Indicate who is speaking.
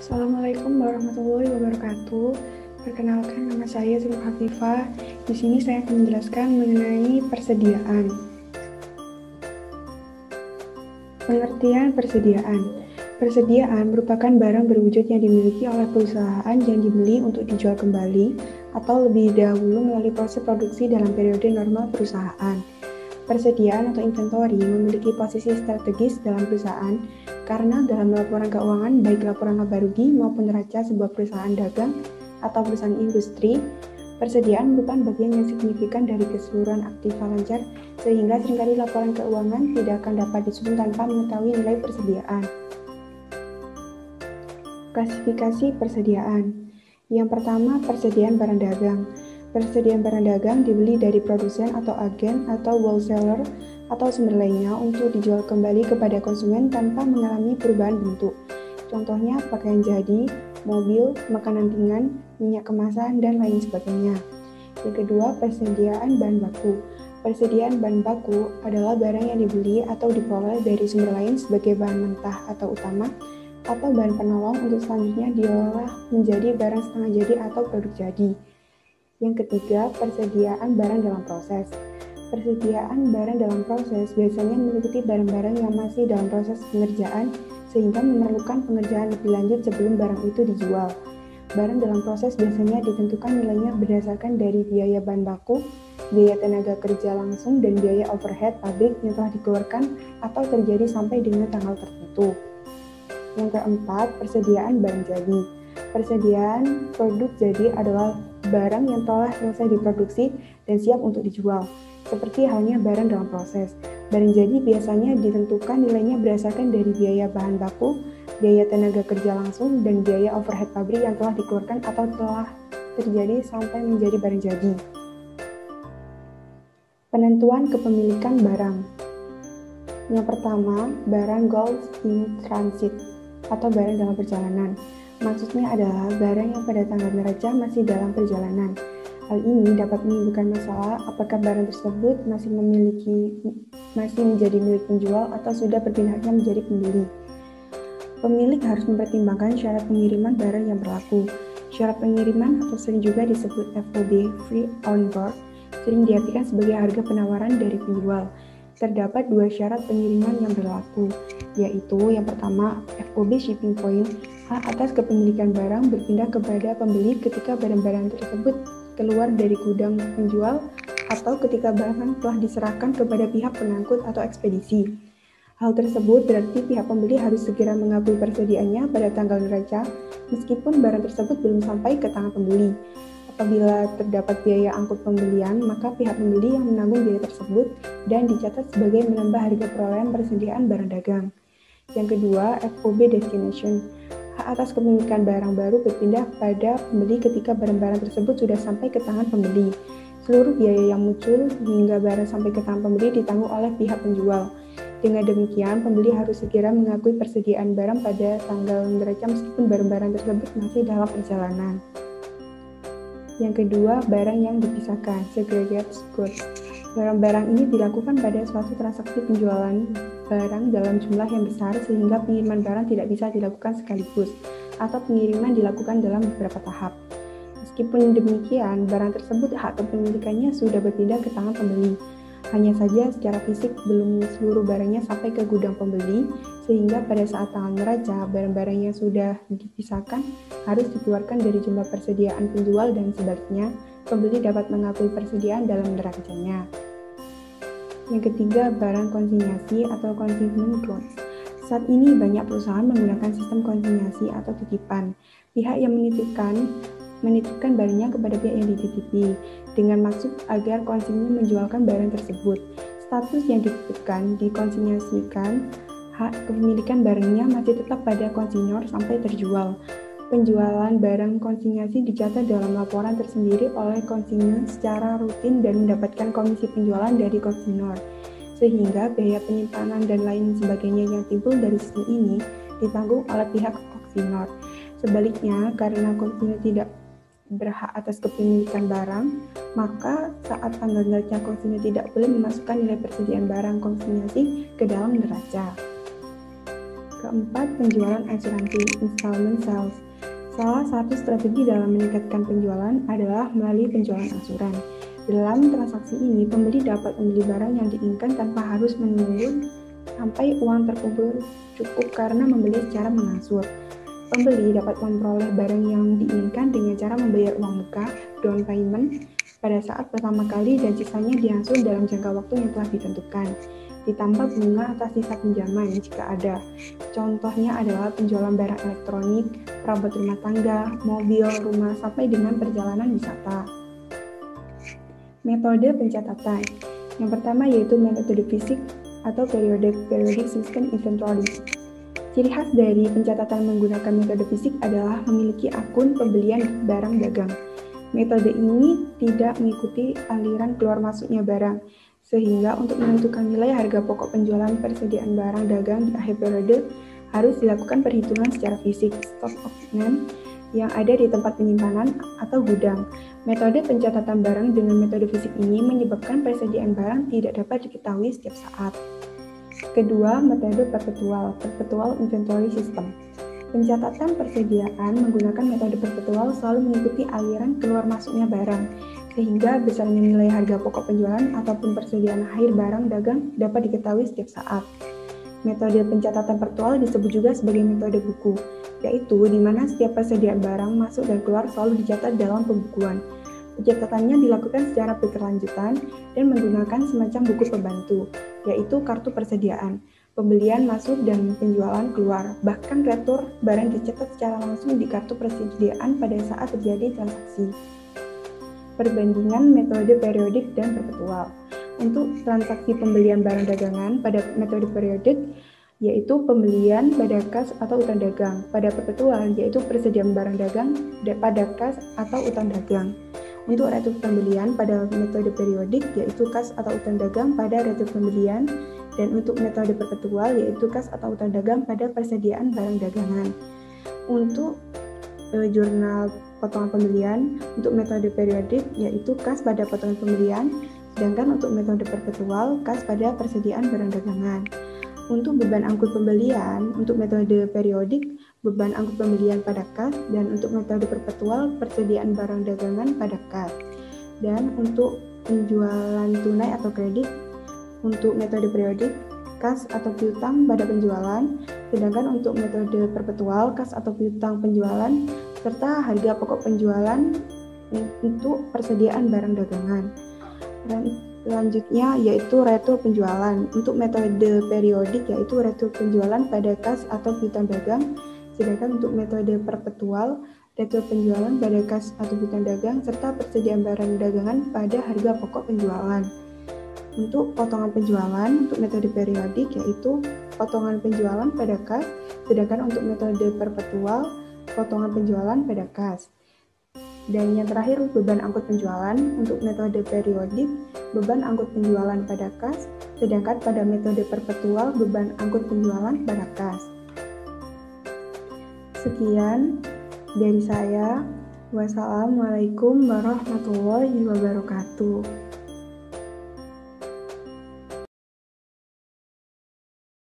Speaker 1: Assalamualaikum warahmatullahi wabarakatuh. Perkenalkan, nama saya Sri Hafifah. Di sini saya akan menjelaskan mengenai persediaan. Pengertian persediaan. Persediaan merupakan barang berwujud yang dimiliki oleh perusahaan yang dibeli untuk dijual kembali atau lebih dahulu melalui proses produksi dalam periode normal perusahaan. Persediaan atau inventory memiliki posisi strategis dalam perusahaan karena dalam laporan keuangan, baik laporan laba rugi maupun neraca sebuah perusahaan dagang atau perusahaan industri, persediaan merupakan bagian yang signifikan dari keseluruhan aktiva lancar, sehingga seringkali laporan keuangan tidak akan dapat disusun tanpa mengetahui nilai persediaan. Klasifikasi persediaan. Yang pertama, persediaan barang dagang. Persediaan barang dagang dibeli dari produsen atau agen atau wholesaler atau sumber lainnya untuk dijual kembali kepada konsumen tanpa mengalami perubahan bentuk. Contohnya pakaian jadi, mobil, makanan ringan, minyak kemasan, dan lain sebagainya. Yang kedua, persediaan bahan baku. Persediaan bahan baku adalah barang yang dibeli atau diperoleh dari sumber lain sebagai bahan mentah atau utama atau bahan penolong untuk selanjutnya diolah menjadi barang setengah jadi atau produk jadi. Yang ketiga, persediaan barang dalam proses. Persediaan barang dalam proses biasanya meliputi barang-barang yang masih dalam proses pengerjaan sehingga memerlukan pengerjaan lebih lanjut sebelum barang itu dijual. Barang dalam proses biasanya ditentukan nilainya berdasarkan dari biaya bahan baku, biaya tenaga kerja langsung, dan biaya overhead pabrik yang telah dikeluarkan atau terjadi sampai dengan tanggal tertentu. Yang keempat, persediaan barang jadi. Persediaan produk jadi adalah barang yang telah selesai diproduksi dan siap untuk dijual, seperti halnya barang dalam proses. Barang jadi biasanya ditentukan nilainya berdasarkan dari biaya bahan baku, biaya tenaga kerja langsung, dan biaya overhead pabrik yang telah dikeluarkan atau telah terjadi sampai menjadi barang jadi. Penentuan kepemilikan barang. Yang pertama, barang goods in transit atau barang dalam perjalanan. Maksudnya adalah barang yang pada tanggal neraca masih dalam perjalanan. Hal ini dapat menimbulkan masalah apakah barang tersebut masih menjadi milik penjual atau sudah berpindahnya menjadi pembeli. Pemilik harus mempertimbangkan syarat pengiriman barang yang berlaku. Syarat pengiriman atau sering juga disebut FOB, Free On Board, sering diartikan sebagai harga penawaran dari penjual. Terdapat dua syarat pengiriman yang berlaku, yaitu yang pertama, FOB Shipping Point, hak atas kepemilikan barang berpindah kepada pembeli ketika barang-barang tersebut keluar dari gudang penjual atau ketika barang telah diserahkan kepada pihak pengangkut atau ekspedisi. Hal tersebut berarti pihak pembeli harus segera mengakui persediaannya pada tanggal neraca meskipun barang tersebut belum sampai ke tangan pembeli. Apabila terdapat biaya angkut pembelian, maka pihak pembeli yang menanggung biaya tersebut dan dicatat sebagai menambah harga perolehan persediaan barang dagang. Yang kedua, FOB Destination. Hak atas kepemilikan barang baru berpindah pada pembeli ketika barang-barang tersebut sudah sampai ke tangan pembeli. Seluruh biaya yang muncul hingga barang sampai ke tangan pembeli ditanggung oleh pihak penjual. Dengan demikian, pembeli harus segera mengakui persediaan barang pada tanggal neraca meskipun barang-barang tersebut masih dalam perjalanan. Yang kedua, barang yang dipisahkan, segregated goods. Barang-barang ini dilakukan pada suatu transaksi penjualan barang dalam jumlah yang besar sehingga pengiriman barang tidak bisa dilakukan sekaligus atau pengiriman dilakukan dalam beberapa tahap. Meskipun demikian, barang tersebut hak kepemilikannya sudah berpindah ke tangan pembeli. Hanya saja secara fisik belum seluruh barangnya sampai ke gudang pembeli, sehingga pada saat tanggal neraca, barang-barang yang sudah dipisahkan harus dikeluarkan dari jumlah persediaan penjual dan sebaliknya, pembeli dapat mengakui persediaan dalam neracanya. Yang ketiga, barang konsinyasi atau consignment goods. Saat ini banyak perusahaan menggunakan sistem konsinyasi atau titipan. Pihak yang menitipkan barangnya kepada pihak yang dititipi dengan maksud agar konsinyasi menjualkan barang tersebut. Status yang dititipkan dikonsinyasikan, hak kepemilikan barangnya masih tetap pada konsinyur sampai terjual. Penjualan barang konsinyasi dicatat dalam laporan tersendiri oleh konsinyur secara rutin dan mendapatkan komisi penjualan dari konsinyur, sehingga biaya penyimpanan dan lain sebagainya yang timbul dari sistem ini ditanggung oleh pihak konsinyur. Sebaliknya, karena konsinyur tidak berhak atas kepemilikan barang, maka saat tanggal neraca konsinyur tidak boleh memasukkan nilai persediaan barang konsinyasi ke dalam neraca. Keempat, penjualan asuransi, installment sales. Salah satu strategi dalam meningkatkan penjualan adalah melalui penjualan asuran. Dalam transaksi ini, pembeli dapat membeli barang yang diinginkan tanpa harus menunggu sampai uang terkumpul cukup karena membeli secara mengangsur. Pembeli dapat memperoleh barang yang diinginkan dengan cara membayar uang muka, down payment, pada saat pertama kali dan sisanya diangsur dalam jangka waktu yang telah ditentukan, ditambah bunga atas sisa pinjaman jika ada. Contohnya adalah penjualan barang elektronik, perabot rumah tangga, mobil, rumah, sampai dengan perjalanan wisata. Metode pencatatan. Yang pertama yaitu metode fisik atau periodic system inventory. Ciri khas dari pencatatan menggunakan metode fisik adalah memiliki akun pembelian barang dagang. Metode ini tidak mengikuti aliran keluar masuknya barang, sehingga untuk menentukan nilai harga pokok penjualan persediaan barang dagang di akhir periode harus dilakukan perhitungan secara fisik, stock of name, yang ada di tempat penyimpanan atau gudang. Metode pencatatan barang dengan metode fisik ini menyebabkan persediaan barang tidak dapat diketahui setiap saat. Kedua, metode perpetual inventory system. Pencatatan persediaan menggunakan metode perpetual selalu mengikuti aliran keluar masuknya barang, sehingga besarnya nilai harga pokok penjualan ataupun persediaan akhir barang dagang dapat diketahui setiap saat. Metode pencatatan perpetual disebut juga sebagai metode buku, yaitu di mana setiap persediaan barang masuk dan keluar selalu dicatat dalam pembukuan. Pencatatannya dilakukan secara berkelanjutan dan menggunakan semacam buku pembantu, yaitu kartu persediaan, pembelian masuk dan penjualan keluar. Bahkan retur barang dicatat secara langsung di kartu persediaan pada saat terjadi transaksi. Perbandingan metode periodik dan perpetual. Untuk transaksi pembelian barang dagangan pada metode periodik, yaitu pembelian pada kas atau utang dagang. Pada perpetual, yaitu persediaan barang dagang pada kas atau utang dagang. Untuk retur pembelian pada metode periodik, yaitu kas atau utang dagang pada retur pembelian, dan untuk metode perpetual, yaitu kas atau utang dagang pada persediaan barang dagangan. Untuk jurnal potongan pembelian, untuk metode periodik, yaitu kas pada potongan pembelian, sedangkan untuk metode perpetual, kas pada persediaan barang dagangan. Untuk beban angkut pembelian, untuk metode periodik, beban angkut pembelian pada kas, dan untuk metode perpetual, persediaan barang dagangan pada kas. Dan untuk penjualan tunai atau kredit, untuk metode periodik, kas atau piutang pada penjualan, sedangkan untuk metode perpetual, kas atau piutang penjualan, serta harga pokok penjualan untuk persediaan barang dagangan. Dan selanjutnya yaitu retur penjualan. Untuk metode periodik yaitu retur penjualan pada kas atau piutang dagang, sedangkan untuk metode perpetual retur penjualan pada kas atau piutang dagang serta persediaan barang dagangan pada harga pokok penjualan. Untuk potongan penjualan untuk metode periodik yaitu potongan penjualan pada kas, sedangkan untuk metode perpetual potongan penjualan pada kas. Dan yang terakhir, beban angkut penjualan. Untuk metode periodik, beban angkut penjualan pada kas, sedangkan pada metode perpetual, beban angkut penjualan pada kas. Sekian dari saya. Wassalamualaikum warahmatullahi wabarakatuh.